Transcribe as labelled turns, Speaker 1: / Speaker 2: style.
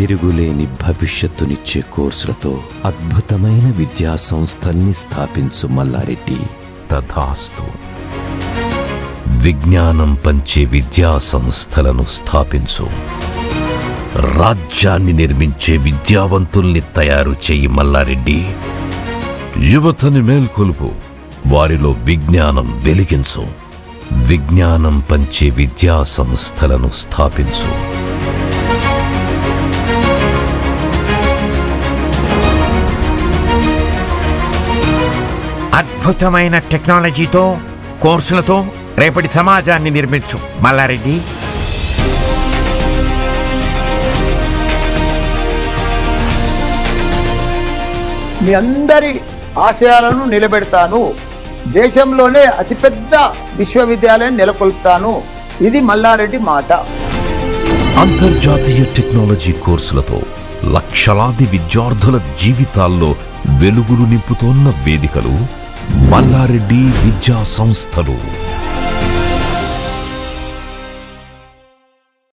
Speaker 1: తిరుగులేని భవిష్యత్తునిచ్చే కోర్సులతో అద్భుతమైన విద్యా సంస్థల్ని స్థాపించు మల్లారెడ్డి.
Speaker 2: తథాస్తు. విజ్ఞానం పంచే విద్యా సంస్థలను స్థాపించు. రాజ్యాన్ని నిర్మించే విద్యావంతుల్ని తయారు చేయి మల్లారెడ్డి. యువతని మేల్కొలుపు, వారిలో విజ్ఞానం వెలిగించు. విజ్ఞానం పంచే విద్యా సంస్థలను స్థాపించు.
Speaker 3: అద్భుతమైన టెక్నాలజీతో, కోర్సులతో రేపటి సమాజాన్ని నిర్మించు మల్లారెడ్డి.
Speaker 4: మీ అందరి ఆశయాలను నిలబెడతాను. దేశంలోనే అతిపెద్ద విశ్వవిద్యాలయం నెలకొల్పుతాను. ఇది మల్లారెడ్డి మాట.
Speaker 2: అంతర్జాతీయ టెక్నాలజీ కోర్సులతో లక్షలాది విద్యార్థుల జీవితాల్లో వెలుగులు నింపుతోన్న వేదికలు మల్లారెడ్డి విద్యా సంస్థలు.